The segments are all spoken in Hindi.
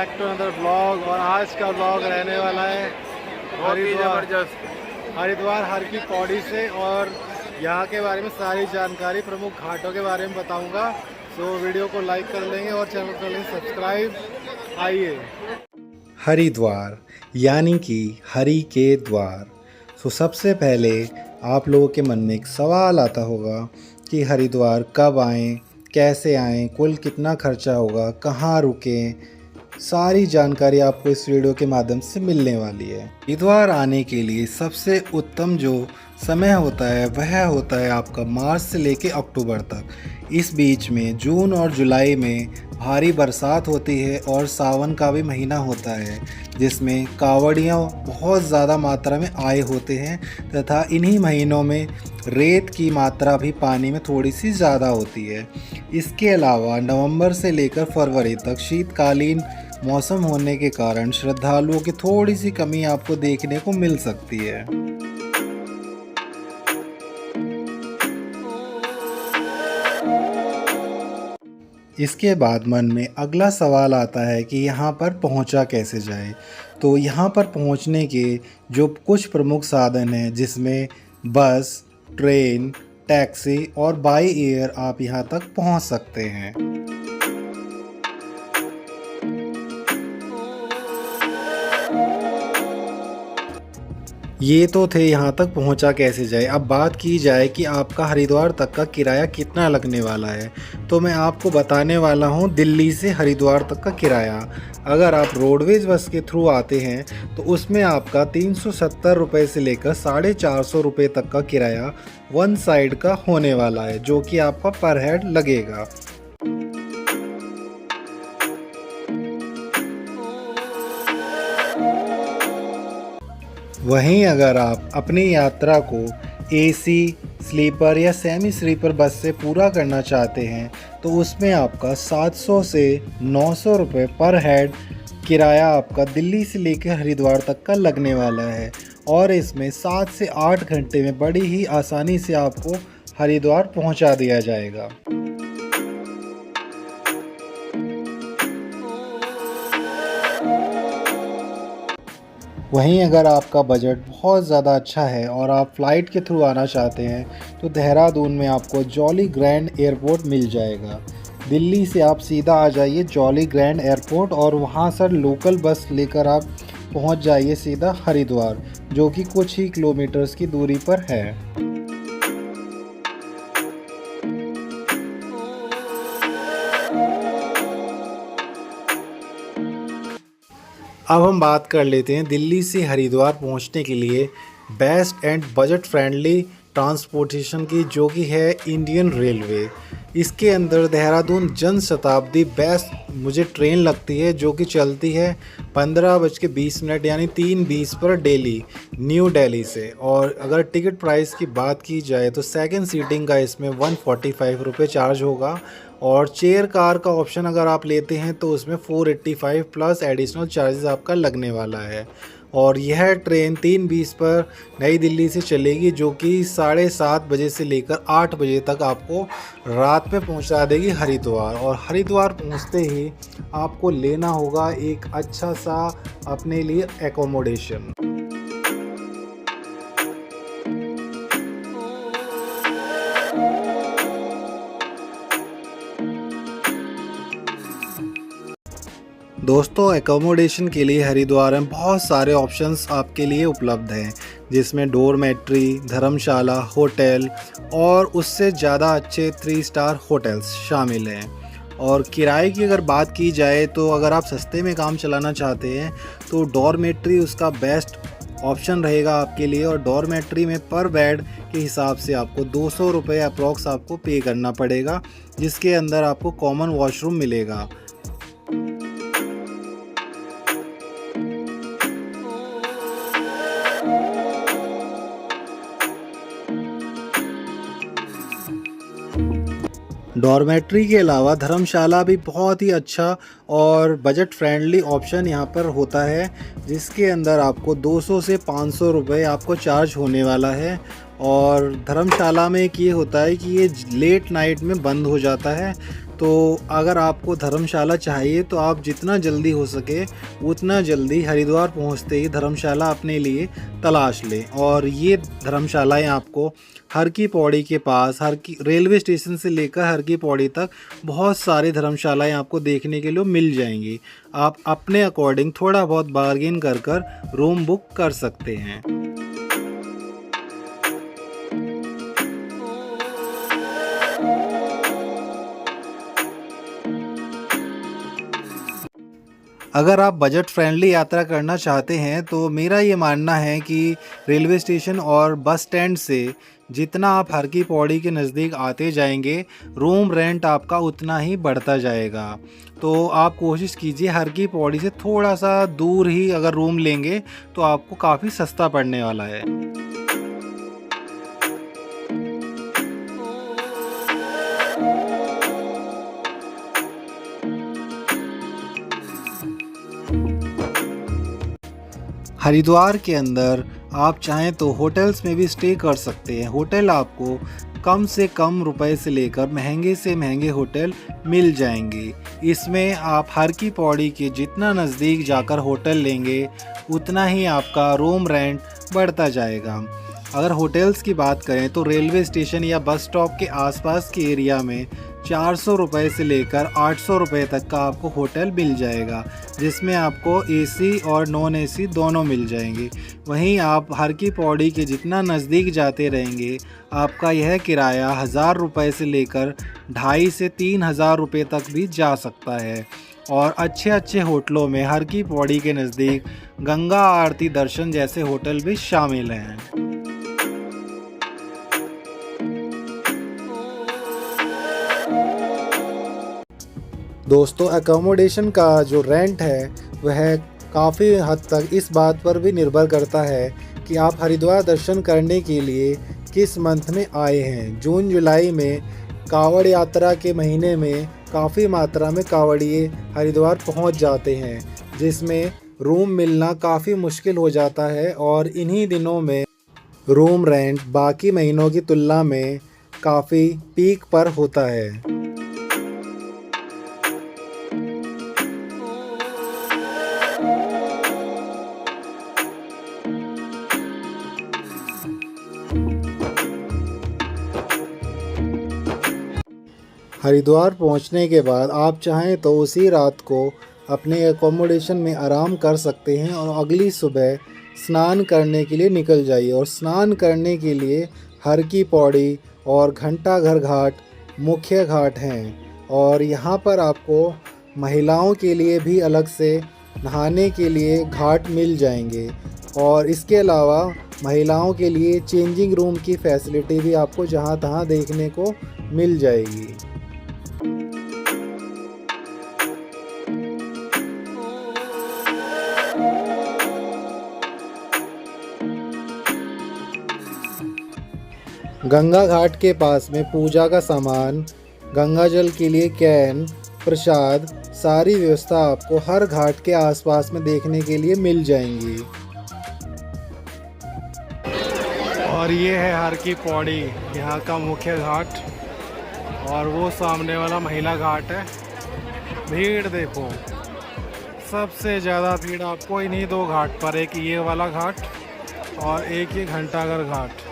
Back to another blog. और आज का ब्लॉग रहने वाला है हरिद्वार हर की पौड़ी से, और यहाँ के बारे में सारी जानकारी, प्रमुख घाटों के बारे में बताऊंगा। सो वीडियो को लाइक कर लेंगे और चैनल को लेंगे सब्सक्राइब। आइए। हरिद्वार यानी कि हरि के द्वार। तो सबसे पहले आप लोगों के मन में एक सवाल आता होगा कि हरिद्वार कब आएँ, कैसे आएँ, कुल कितना खर्चा होगा, कहाँ रुकें। सारी जानकारी आपको इस वीडियो के माध्यम से मिलने वाली है। हरिद्वार आने के लिए सबसे उत्तम जो समय होता है वह होता है आपका मार्च से लेके अक्टूबर तक। इस बीच में जून और जुलाई में भारी बरसात होती है और सावन का भी महीना होता है, जिसमें कावड़ियाँ बहुत ज़्यादा मात्रा में आए होते हैं तथा इन्हीं महीनों में रेत की मात्रा भी पानी में थोड़ी सी ज़्यादा होती है। इसके अलावा नवंबर से लेकर फरवरी तक शीतकालीन मौसम होने के कारण श्रद्धालुओं की थोड़ी सी कमी आपको देखने को मिल सकती है। इसके बाद मन में अगला सवाल आता है कि यहाँ पर पहुँचा कैसे जाए। तो यहाँ पर पहुँचने के जो कुछ प्रमुख साधन हैं, जिसमें बस, ट्रेन, टैक्सी और बाई एयर आप यहाँ तक पहुँच सकते हैं। ये तो थे यहाँ तक पहुँचा कैसे जाए। अब बात की जाए कि आपका हरिद्वार तक का किराया कितना लगने वाला है, तो मैं आपको बताने वाला हूँ दिल्ली से हरिद्वार तक का किराया। अगर आप रोडवेज बस के थ्रू आते हैं तो उसमें आपका 370 रुपये से लेकर 450 रुपये तक का किराया वन साइड का होने वाला है, जो कि आपका पर हेड लगेगा। वहीं अगर आप अपनी यात्रा को एसी, स्लीपर या सेमी स्लीपर बस से पूरा करना चाहते हैं तो उसमें आपका 700 से 900 रुपये पर हेड किराया आपका दिल्ली से लेकर हरिद्वार तक का लगने वाला है। और इसमें 7 से 8 घंटे में बड़ी ही आसानी से आपको हरिद्वार पहुंचा दिया जाएगा। वहीं अगर आपका बजट बहुत ज़्यादा अच्छा है और आप फ़्लाइट के थ्रू आना चाहते हैं तो देहरादून में आपको जॉली ग्रैंड एयरपोर्ट मिल जाएगा। दिल्ली से आप सीधा आ जाइए जॉली ग्रैंड एयरपोर्ट और वहां से लोकल बस लेकर आप पहुंच जाइए सीधा हरिद्वार, जो कि कुछ ही किलोमीटर्स की दूरी पर है। अब हम बात कर लेते हैं दिल्ली से हरिद्वार पहुंचने के लिए best and budget friendly transportation की, जो कि है इंडियन रेलवे। इसके अंदर देहरादून जन शताब्दी बेस्ट मुझे ट्रेन लगती है, जो कि चलती है 15:20 यानी 3:20 पर डेली न्यू दिल्ली से। और अगर टिकट प्राइस की बात की जाए तो सेकंड सीटिंग का इसमें 145 रुपये चार्ज होगा, और चेयर कार का ऑप्शन अगर आप लेते हैं तो उसमें 485 प्लस एडिशनल चार्जेस आपका लगने वाला है। और यह ट्रेन 3:20 पर नई दिल्ली से चलेगी, जो कि 7:30 बजे से लेकर 8 बजे तक आपको रात में पहुंचा देगी हरिद्वार। और हरिद्वार पहुंचते ही आपको लेना होगा एक अच्छा सा अपने लिए एकोमोडेशन। दोस्तों, एकोमोडेशन के लिए हरिद्वार में बहुत सारे ऑप्शंस आपके लिए उपलब्ध हैं, जिसमें डोरमेट्री, धर्मशाला, होटल और उससे ज़्यादा अच्छे 3 स्टार होटल्स शामिल हैं। और किराए की अगर बात की जाए तो अगर आप सस्ते में काम चलाना चाहते हैं तो डॉर्मेट्री उसका बेस्ट ऑप्शन रहेगा आपके लिए। और डॉर्मेट्री में पर बेड के हिसाब से आपको 200 रुपये अप्रॉक्स आपको पे करना पड़ेगा, जिसके अंदर आपको कॉमन वॉशरूम मिलेगा। डॉर्मेट्री के अलावा धर्मशाला भी बहुत ही अच्छा और बजट फ्रेंडली ऑप्शन यहाँ पर होता है, जिसके अंदर आपको 200 से 500 रुपये आपको चार्ज होने वाला है। और धर्मशाला में एक ये होता है कि ये लेट नाइट में बंद हो जाता है, तो अगर आपको धर्मशाला चाहिए तो आप जितना जल्दी हो सके उतना जल्दी हरिद्वार पहुंचते ही धर्मशाला अपने लिए तलाश लें। और ये धर्मशालाएं आपको हर की पौड़ी के पास, हर की रेलवे स्टेशन से लेकर हर की पौड़ी तक बहुत सारी धर्मशालाएं आपको देखने के लिए मिल जाएंगी। आप अपने अकॉर्डिंग थोड़ा बहुत बार्गेन कर कर रूम बुक कर सकते हैं। अगर आप बजट फ्रेंडली यात्रा करना चाहते हैं तो मेरा ये मानना है कि रेलवे स्टेशन और बस स्टैंड से जितना आप हर की पौड़ी के नज़दीक आते जाएंगे रूम रेंट आपका उतना ही बढ़ता जाएगा। तो आप कोशिश कीजिए हर की पौड़ी से थोड़ा सा दूर ही अगर रूम लेंगे तो आपको काफ़ी सस्ता पड़ने वाला है। हरिद्वार के अंदर आप चाहें तो होटल्स में भी स्टे कर सकते हैं। होटल आपको कम से कम रुपए से लेकर महंगे से महंगे होटल मिल जाएंगे। इसमें आप हर की पौड़ी के जितना नज़दीक जाकर होटल लेंगे उतना ही आपका रूम रेंट बढ़ता जाएगा। अगर होटल्स की बात करें तो रेलवे स्टेशन या बस स्टॉप के आसपास के एरिया में 400 रुपये से लेकर 800 रुपये तक का आपको होटल मिल जाएगा, जिसमें आपको एसी और नॉन एसी दोनों मिल जाएंगे। वहीं आप हर की पौड़ी के जितना नज़दीक जाते रहेंगे आपका यह किराया 1000 रुपये से लेकर 2500 से 3000 रुपये तक भी जा सकता है। और अच्छे अच्छे होटलों में हर की पौड़ी के नज़दीक गंगा आरती दर्शन जैसे होटल भी शामिल हैं। दोस्तों, एकोमोडेशन का जो रेंट है वह काफ़ी हद तक इस बात पर भी निर्भर करता है कि आप हरिद्वार दर्शन करने के लिए किस मंथ में आए हैं। जून जुलाई में कांवड़ यात्रा के महीने में काफ़ी मात्रा में कांवड़िए हरिद्वार पहुंच जाते हैं, जिसमें रूम मिलना काफ़ी मुश्किल हो जाता है और इन्हीं दिनों में रूम रेंट बाकी महीनों की तुलना में काफ़ी पीक पर होता है। हरिद्वार पहुंचने के बाद आप चाहें तो उसी रात को अपने एकोमोडेशन में आराम कर सकते हैं और अगली सुबह स्नान करने के लिए निकल जाइए। और स्नान करने के लिए हर की पौड़ी और घंटाघर घाट मुख्य घाट हैं और यहाँ पर आपको महिलाओं के लिए भी अलग से नहाने के लिए घाट मिल जाएंगे। और इसके अलावा महिलाओं के लिए चेंजिंग रूम की फैसिलिटी भी आपको जहाँ तहाँ देखने को मिल जाएगी। गंगा घाट के पास में पूजा का सामान, गंगा जल के लिए कैन, प्रसाद, सारी व्यवस्था आपको हर घाट के आसपास में देखने के लिए मिल जाएंगी। और ये है हर की पौड़ी, यहाँ का मुख्य घाट, और वो सामने वाला महिला घाट है। भीड़ देखो, सबसे ज़्यादा भीड़ आपको इन्हीं दो घाट पर, एक ये वाला घाट और एक ये घंटाघर घाट।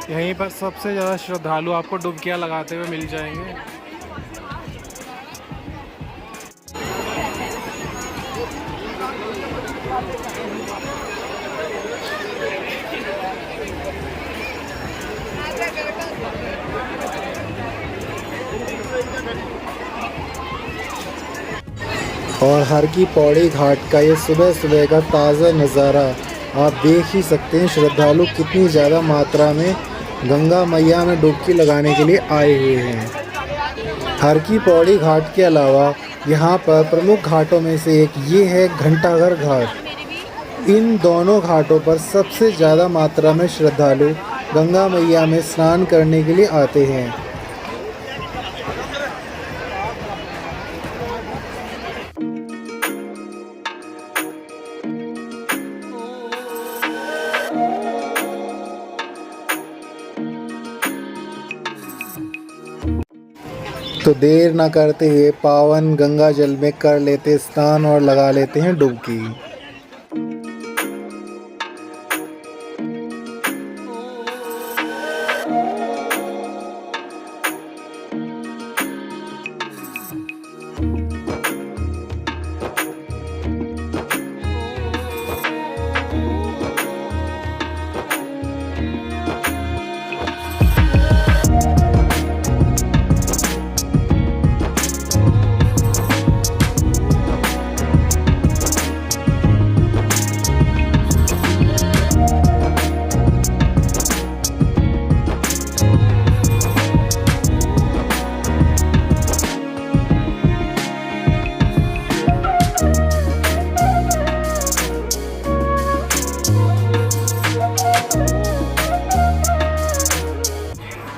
यहीं पर सबसे ज़्यादा श्रद्धालु आपको डुबकियाँ लगाते हुए मिल जाएंगे। और हर की पौड़ी घाट का ये सुबह सुबह का ताज़ा नज़ारा आप देख ही सकते हैं। श्रद्धालु कितनी ज़्यादा मात्रा में गंगा मैया में डुबकी लगाने के लिए आए हुए हैं। हर की पौड़ी घाट के अलावा यहाँ पर प्रमुख घाटों में से एक ये है घंटाघर घाट। इन दोनों घाटों पर सबसे ज़्यादा मात्रा में श्रद्धालु गंगा मैया में स्नान करने के लिए आते हैं। तो देर ना करते हुए पावन गंगा जल में कर लेते स्नान और लगा लेते हैं डुबकी।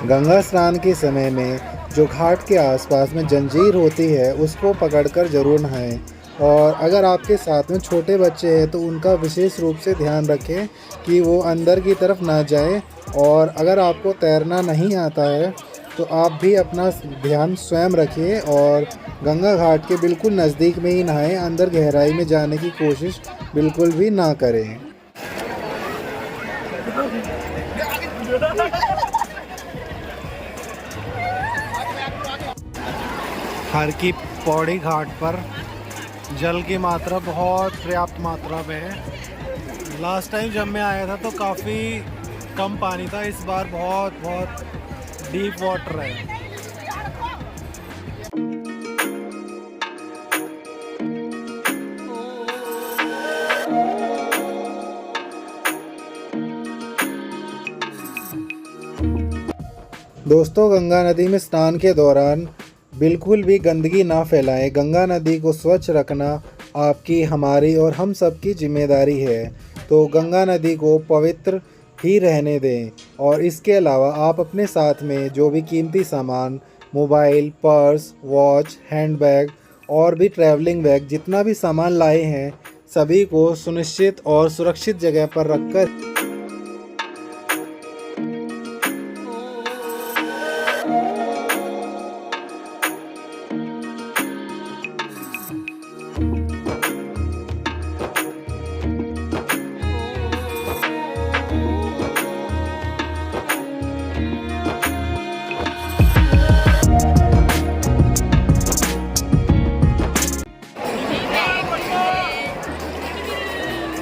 गंगा स्नान के समय में जो घाट के आसपास में जंजीर होती है उसको पकड़कर ज़रूर नहाएं। और अगर आपके साथ में छोटे बच्चे हैं तो उनका विशेष रूप से ध्यान रखें कि वो अंदर की तरफ ना जाए। और अगर आपको तैरना नहीं आता है तो आप भी अपना ध्यान स्वयं रखिए और गंगा घाट के बिल्कुल नज़दीक में ही नहाएं। अंदर गहराई में जाने की कोशिश बिल्कुल भी ना करें। हर की पौड़ी घाट पर जल की मात्रा बहुत पर्याप्त मात्रा में है। लास्ट टाइम जब मैं आया था तो काफ़ी कम पानी था, इस बार बहुत बहुत डीप वाटर है। दोस्तों, गंगा नदी में स्नान के दौरान बिल्कुल भी गंदगी ना फैलाएं। गंगा नदी को स्वच्छ रखना आपकी, हमारी और हम सब की जिम्मेदारी है। तो गंगा नदी को पवित्र ही रहने दें। और इसके अलावा आप अपने साथ में जो भी कीमती सामान, मोबाइल, पर्स, वॉच, हैंडबैग और भी ट्रैवलिंग बैग, जितना भी सामान लाए हैं सभी को सुनिश्चित और सुरक्षित जगह पर रखकर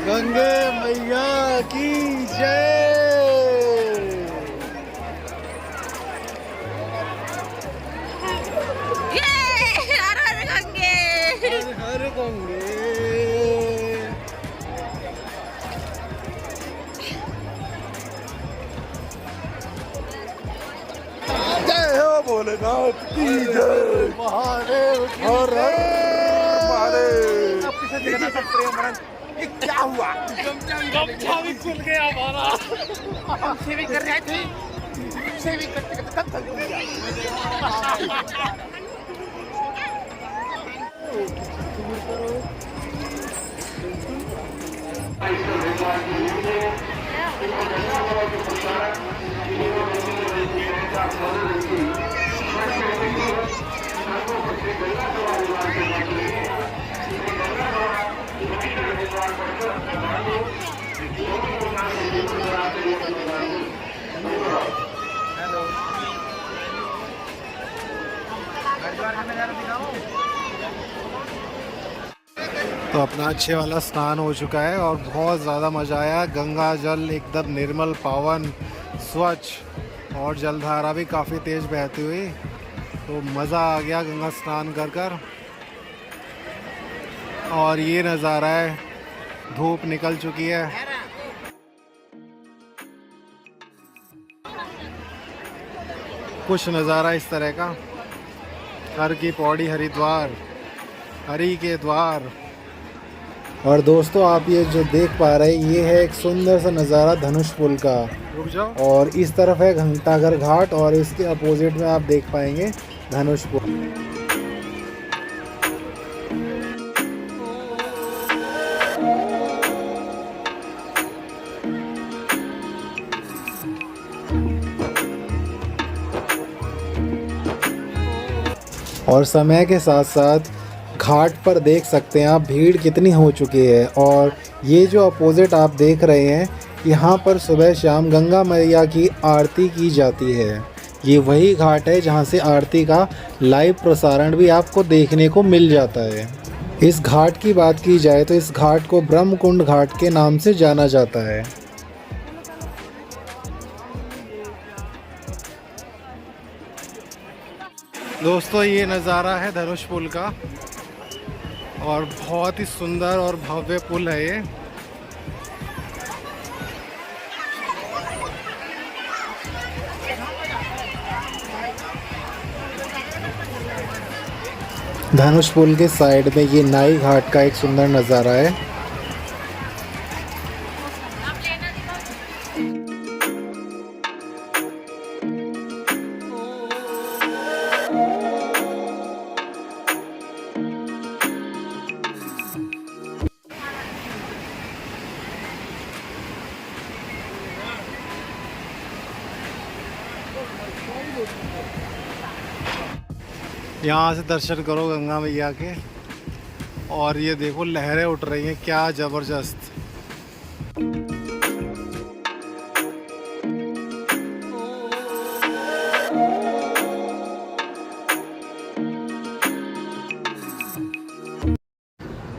गंगे मैया की जय। हर हर गंगे। हर हर गंगे। जय हो भोलेनाथ की जय। महादेव की जय। महादेव। क्या हुआ? गमछा भी खुल गया हमारा। हम सेविंग कर रहे थे, सेविंग करते करते कब तक गया। तो अपना अच्छे वाला स्नान हो चुका है और बहुत ज़्यादा मज़ा आया। गंगा जल एकदम निर्मल, पावन, स्वच्छ और जलधारा भी काफ़ी तेज़ बहती हुई। तो मज़ा आ गया गंगा स्नान कर कर। और ये नज़ारा है, धूप निकल चुकी है। कुछ नज़ारा इस तरह का। हर की पौड़ी हरिद्वार, हरि के द्वार। और दोस्तों, आप ये जो देख पा रहे हैं ये है एक सुंदर सा नज़ारा धनुष पुल का। रुक जाओ। और इस तरफ है घंटाघर घाट और इसके अपोजिट में आप देख पाएंगे धनुष पुल। और समय के साथ साथ घाट पर देख सकते हैं आप भीड़ कितनी हो चुकी है। और ये जो अपोजिट आप देख रहे हैं, यहाँ पर सुबह शाम गंगा मैया की आरती की जाती है। ये वही घाट है जहाँ से आरती का लाइव प्रसारण भी आपको देखने को मिल जाता है। इस घाट की बात की जाए तो इस घाट को ब्रह्मकुंड घाट के नाम से जाना जाता है। दोस्तों ये नज़ारा है धनुष पुल का और बहुत ही सुंदर और भव्य पुल है ये। धनुष पुल के साइड में ये नाई घाट का एक सुंदर नज़ारा है। यहाँ से दर्शन करो गंगा मैया के और ये देखो लहरें उठ रही हैं, क्या ज़बरदस्त।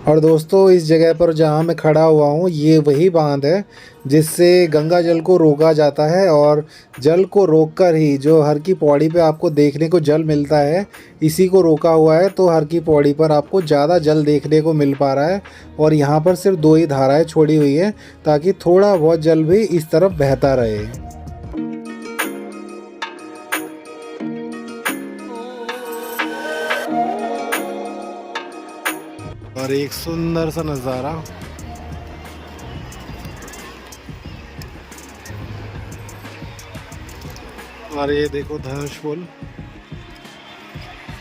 और दोस्तों इस जगह पर जहाँ मैं खड़ा हुआ हूँ ये वही बांध है जिससे गंगा जल को रोका जाता है। और जल को रोककर ही जो हर की पौड़ी पे आपको देखने को जल मिलता है, इसी को रोका हुआ है। तो हर की पौड़ी पर आपको ज़्यादा जल देखने को मिल पा रहा है। और यहाँ पर सिर्फ 2 ही धाराएं छोड़ी हुई है ताकि थोड़ा बहुत जल भी इस तरफ बहता रहे। और एक सुंदर सा नज़ारा। और ये देखो धनुष पुल,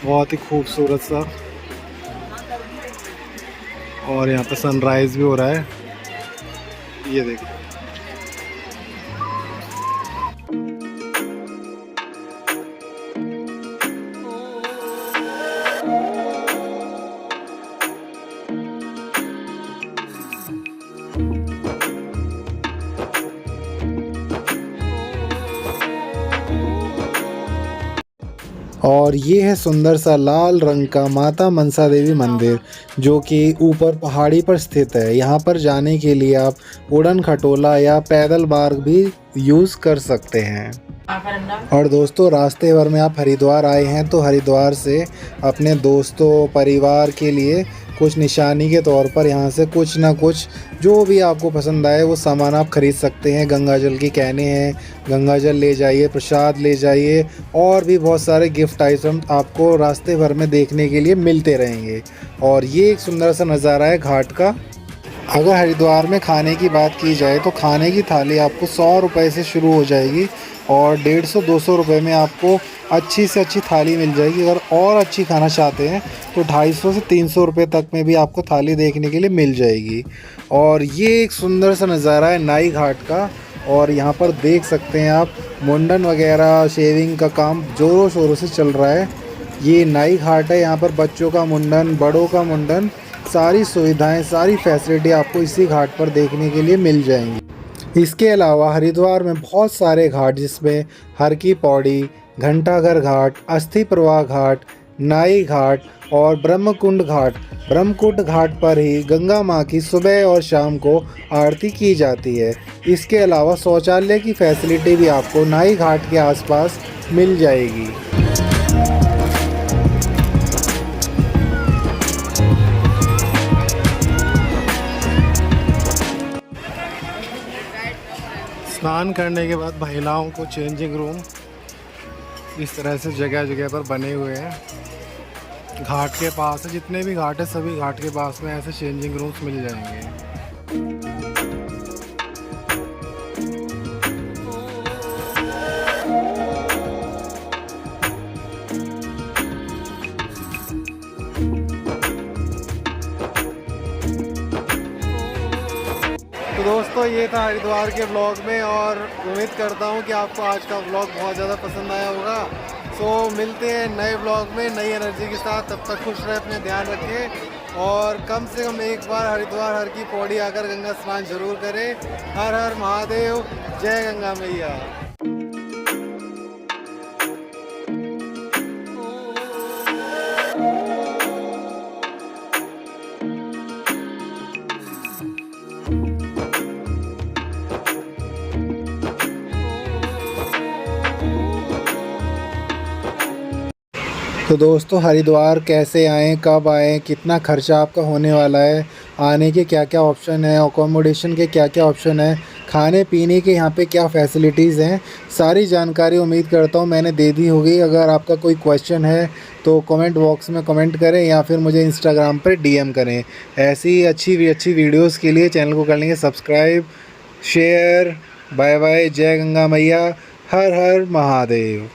बहुत ही खूबसूरत सा। और यहाँ पे सनराइज भी हो रहा है, ये देखो। और ये है सुंदर सा लाल रंग का माता मनसा देवी मंदिर जो कि ऊपर पहाड़ी पर स्थित है। यहाँ पर जाने के लिए आप उड़न खटोला या पैदल मार्ग भी यूज़ कर सकते हैं। और दोस्तों रास्ते भर में आप हरिद्वार आए हैं तो हरिद्वार से अपने दोस्तों परिवार के लिए कुछ निशानी के तौर पर यहाँ से कुछ ना कुछ जो भी आपको पसंद आए वो सामान आप ख़रीद सकते हैं। गंगा जल की कैने हैं, गंगा जल ले जाइए, प्रसाद ले जाइए और भी बहुत सारे गिफ्ट आइटम आपको रास्ते भर में देखने के लिए मिलते रहेंगे। और ये एक सुंदर सा नज़ारा है घाट का। अगर हरिद्वार में खाने की बात की जाए तो खाने की थाली आपको 100 रुपये से शुरू हो जाएगी और 150-200 रुपये में आपको अच्छी से अच्छी थाली मिल जाएगी। अगर और अच्छी खाना चाहते हैं तो 250 से 300 रुपये तक में भी आपको थाली देखने के लिए मिल जाएगी। और ये एक सुंदर सा नज़ारा है नाई घाट का। और यहाँ पर देख सकते हैं आप मुंडन वगैरह शेविंग का काम ज़ोरों शोरों से चल रहा है। ये नाई घाट है, यहाँ पर बच्चों का मुंडन, बड़ों का मुंडन, सारी सुविधाएं, सारी फैसिलिटी आपको इसी घाट पर देखने के लिए मिल जाएंगी। इसके अलावा हरिद्वार में बहुत सारे घाट जिसमें हर की पौड़ी, घंटाघर घाट, अस्थि प्रवाह घाट, नाई घाट और ब्रह्मकुंड घाट। ब्रह्मकुंड घाट पर ही गंगा माँ की सुबह और शाम को आरती की जाती है। इसके अलावा शौचालय की फैसिलिटी भी आपको नाई घाट के आसपास मिल जाएगी। स्नान करने के बाद महिलाओं को चेंजिंग रूम इस तरह से जगह जगह पर बने हुए हैं। घाट के पास है, जितने भी घाट है सभी घाट के पास में ऐसे चेंजिंग रूम्स मिल जाएंगे। तो दोस्तों ये था हरिद्वार के व्लॉग में और उम्मीद करता हूँ कि आपको आज का व्लॉग बहुत ज़्यादा पसंद आया होगा। सो मिलते हैं नए ब्लॉग में नई एनर्जी के साथ। तब तक खुश रहे, अपने ध्यान रखें और कम से कम एक बार हरिद्वार हर की पौड़ी आकर गंगा स्नान जरूर करें। हर हर महादेव, जय गंगा मैया। तो दोस्तों हरिद्वार कैसे आएँ, कब आएँ, कितना खर्चा आपका होने वाला है, आने के क्या क्या ऑप्शन है, अकोमोडेशन के क्या क्या ऑप्शन है, खाने पीने के यहाँ पे क्या फैसिलिटीज़ हैं, सारी जानकारी उम्मीद करता हूँ मैंने दे दी होगी। अगर आपका कोई क्वेश्चन है तो कमेंट बॉक्स में कमेंट करें या फिर मुझे इंस्टाग्राम पर डीएम करें। ऐसी अच्छी वीडियोज़ के लिए चैनल को कर लेंगे सब्सक्राइब, शेयर। बाय बाय, जय गंगा मैया, हर हर महादेव।